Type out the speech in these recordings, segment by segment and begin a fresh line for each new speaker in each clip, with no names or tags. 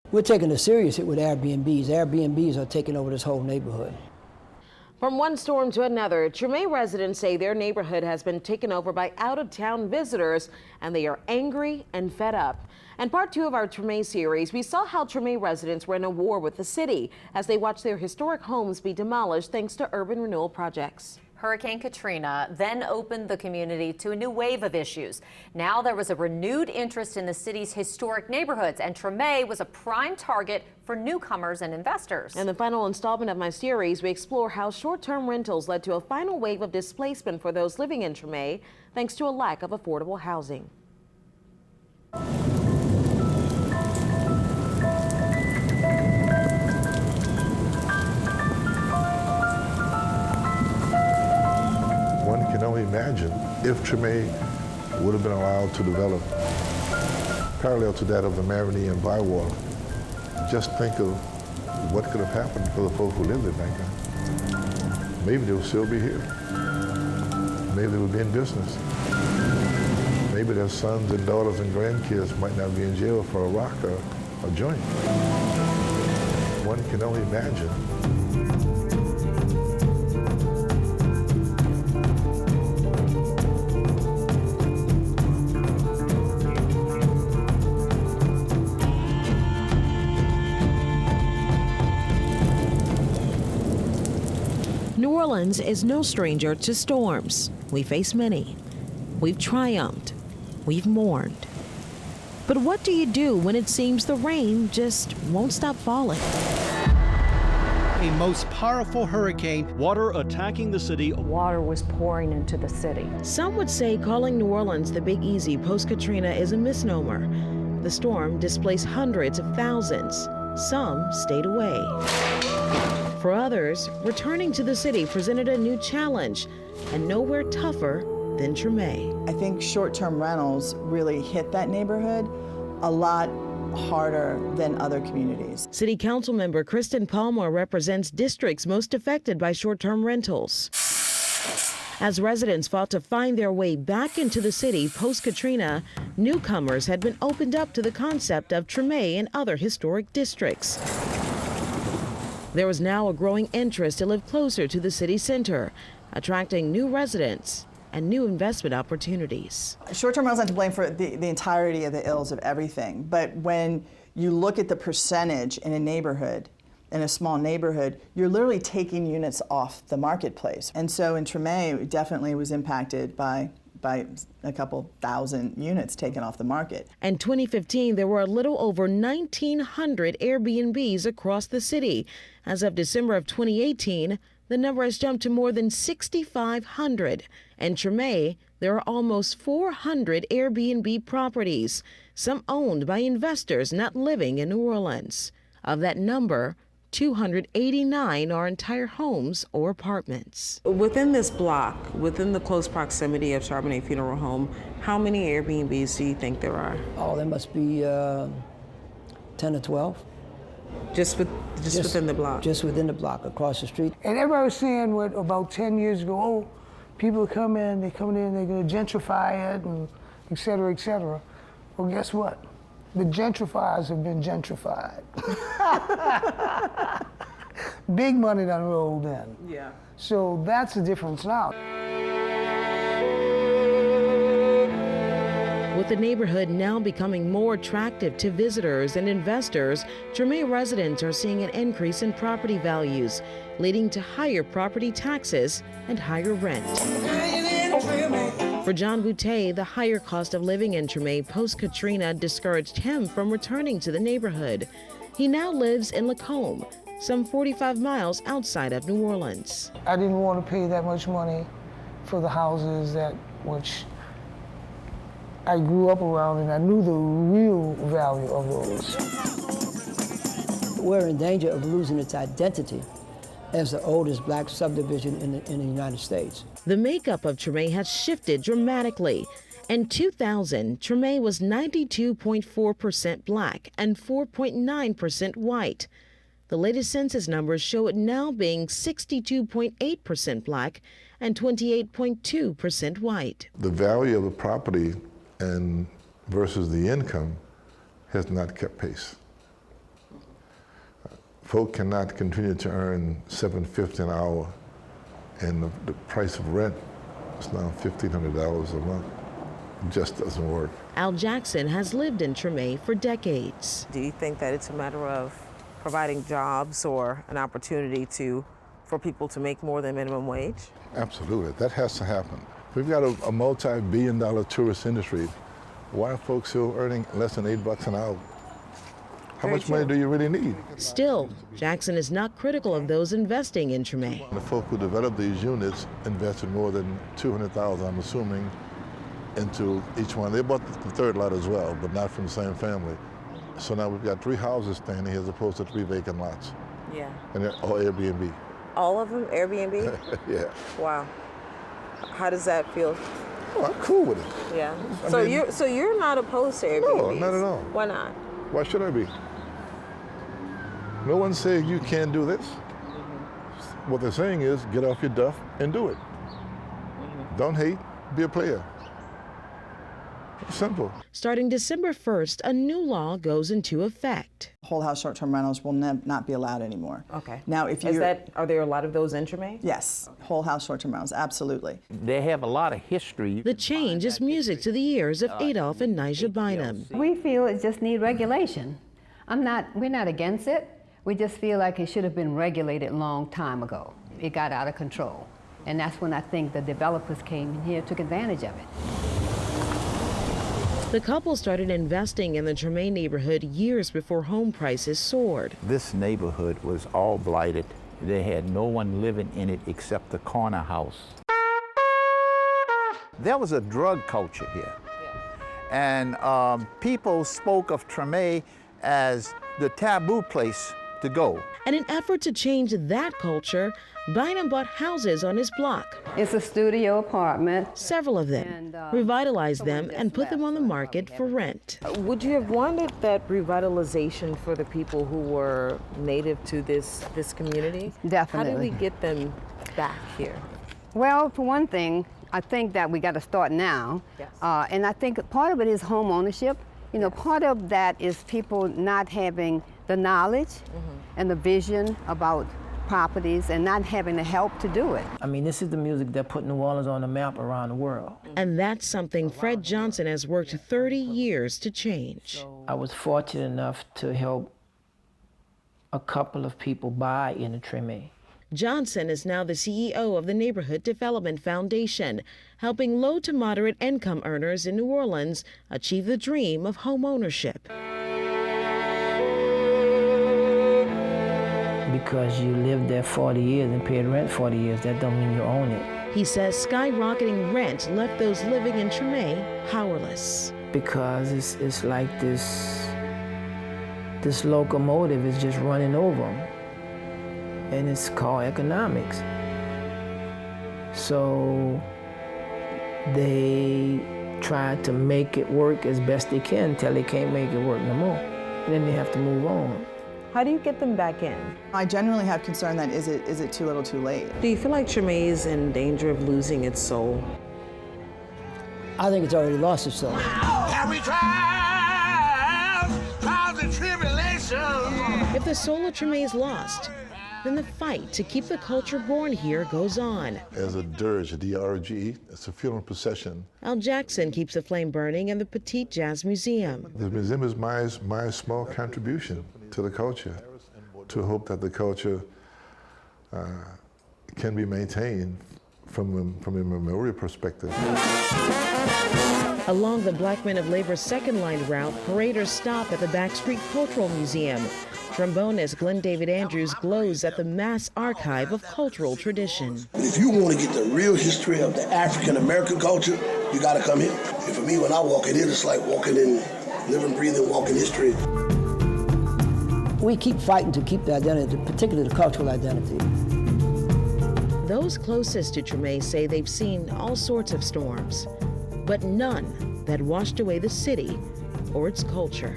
We're taking a serious hit with Airbnbs. Airbnbs are taking over this whole neighborhood.
From one storm to another, Treme residents say their neighborhood has been taken over by out-of-town visitors, and they are angry and fed up. In part 2 of our Treme series, we saw how Treme residents were in a war with the city as they watched their historic homes be demolished thanks to urban renewal projects.
Hurricane Katrina then opened the community to a new wave of issues. Now there was a renewed interest in the city's historic neighborhoods, and Treme was a prime target for newcomers and investors. In
the final installment of my series, we explore how short-term rentals led to a final wave of displacement for those living in Treme, thanks to a lack of affordable housing.
One can only imagine if Treme would have been allowed to develop parallel to that of the Marigny and Bywater. Just think of what could have happened for the folk who lived it back then. Maybe they would still be here. Maybe they would be in business. Maybe their sons and daughters and grandkids might not be in jail for a rock or a joint. One can only imagine.
New Orleans is no stranger to storms. We face many. We've triumphed. We've mourned. But what do you do when it seems the rain just won't stop falling?
A most powerful hurricane.
Water attacking the city.
Water was pouring into the city.
Some would say calling New Orleans the Big Easy post-Katrina is a misnomer. The storm displaced hundreds of thousands. Some stayed away. For others, returning to the city presented a new challenge, and nowhere tougher than Treme.
I think short-term rentals really hit that neighborhood a lot harder than other communities.
City Council member Kristen Palmer represents districts most affected by short-term rentals. As residents fought to find their way back into the city post-Katrina, newcomers had been opened up to the concept of Treme and other historic districts. There was now a growing interest to live closer to the city center, attracting new residents and new investment opportunities.
Short-term rentals not to blame for the entirety of the ills of everything, but when you look at the percentage in a neighborhood, in a small neighborhood, you're literally taking units off the marketplace. And so in Treme, it definitely was impacted by a couple thousand units taken off the market.
In 2015, there were a little over 1,900 Airbnbs across the city. As of December of 2018, the number has jumped to more than 6,500. In Treme, there are almost 400 Airbnb properties, some owned by investors not living in New Orleans. Of that number, 289 are entire homes or apartments.
Within this block, within the close proximity of Charbonnet Funeral Home, how many Airbnbs do you think there are?
Oh, there must be 10 or 12.
Just within the block?
Just within the block, across the street.
And everybody was saying what about 10 years ago, oh, people come in, they're going to gentrify it, and et cetera, et cetera. Well, guess what? The gentrifiers have been gentrified. Big money done rolled in.
Yeah.
So that's the difference now.
With the neighborhood now becoming more attractive to visitors and investors, Treme residents are seeing an increase in property values, leading to higher property taxes and higher rent. For John Boutte, the higher cost of living in Treme post-Katrina discouraged him from returning to the neighborhood. He now lives in Lacombe, some 45 miles outside of New Orleans.
I didn't want to pay that much money for the houses which I grew up around, and I knew the real value of those.
We're in danger of losing its identity as the oldest black subdivision in the United States.
The makeup of Treme has shifted dramatically. In 2000, Treme was 92.4% black and 4.9% white. The latest census numbers show it now being 62.8% black and 28.2% white.
The value of a property and versus the income has not kept pace. folk cannot continue to earn $7.50 an hour, and the price of rent is now $1,500 a month. It just doesn't work.
Al Jackson has lived in Treme for decades.
Do you think that it's a matter of providing jobs or an opportunity for people to make more than minimum wage?
Absolutely, that has to happen. We've got a multi-billion-dollar tourist industry. Why are folks still earning less than $8 an hour? How much money do you really need?
Still, Jackson is not critical of those investing in Treme.
The folk who developed these units invested more than $200,000, I'm assuming, into each one. They bought the third lot as well, but not from the same family. So now we've got 3 houses standing here as opposed to 3 vacant lots.
Yeah.
And they're all Airbnb.
All of them Airbnb?
Yeah.
Wow. How does that feel?
Oh, I'm cool with it.
Yeah.
I
So you're not opposed to Airbnb?
No, not at all.
Why not?
Why should I be? No one's saying you can't do this. What they're saying is get off your duff and do it. Don't hate, be a player. Simple.
Starting December 1st, a new law goes into effect.
Whole house short-term rentals will not be allowed anymore.
Okay.
Now, if you
are there a lot of those in Treme?
Yes, whole house short-term rentals, absolutely.
They have a lot of history.
The change is music to the ears of Adolph and Nija Bynum.
We feel it just needs regulation. We're not against it. We just feel like it should have been regulated a long time ago. It got out of control. And that's when I think the developers came in here, took advantage of it.
The couple started investing in the Treme neighborhood years before home prices soared.
This neighborhood was all blighted. They had no one living in it except the corner house. There was a drug culture here. And people spoke of Treme as the taboo place to go.
In an effort to change that culture, Bynum bought houses on his block.
It's a studio apartment.
Several of them, revitalized them, and put them on the market for rent.
Would you have wanted that revitalization for the people who were native to this community?
Definitely.
How do we get them back here?
Well, for one thing, I think that we got to start now.
Yes.
And I think part of it is home ownership. You know, part of that is people not having the knowledge and the vision about properties and not having the help to do it.
I mean, this is the music that put New Orleans on the map around the world.
And that's something Fred Johnson has worked 30 years to change.
I was fortunate enough to help a couple of people buy in the Treme.
Johnson is now the CEO of the Neighborhood Development Foundation, helping low to moderate income earners in New Orleans achieve the dream of home ownership.
Because you lived there 40 years and paid rent 40 years, that don't mean you own it.
He says skyrocketing rent left those living in Treme powerless.
Because it's like this locomotive is just running over them. And it's called economics. So they try to make it work as best they can until they can't make it work no more. And then they have to move on.
How do you get them back in?
I generally have concern that is it too little too late?
Do you feel like Treme is in danger of losing its soul?
I think it's already lost its soul.
If the soul of Treme is lost, then the fight to keep the culture born here goes on.
As a dirge, a D-R-G-E, it's a funeral procession.
Al Jackson keeps the flame burning in the Petite Jazz Museum.
The museum is my small contribution to the culture, to hope that the culture can be maintained from a memorial perspective.
Along the Black Men of Labor's second line route, paraders stop at the Backstreet Cultural Museum. Trombonist Glenn David Andrews glows at the mass archive of cultural tradition.
If you want to get the real history of the African American culture, you got to come here. And for me, when I walk in here, it's like walking in, living, breathing, walking history.
We keep fighting to keep the identity, particularly the cultural identity.
Those closest to Treme say they've seen all sorts of storms, but none that washed away the city or its culture.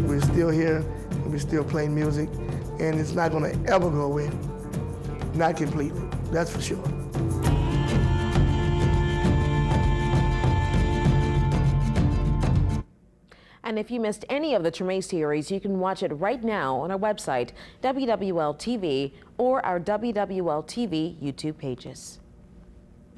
We're still here, we're still playing music, and it's not going to ever go away. Not completely, that's for sure.
And if you missed any of the Treme series, you can watch it right now on our website, WWL TV, or our WWL TV YouTube pages.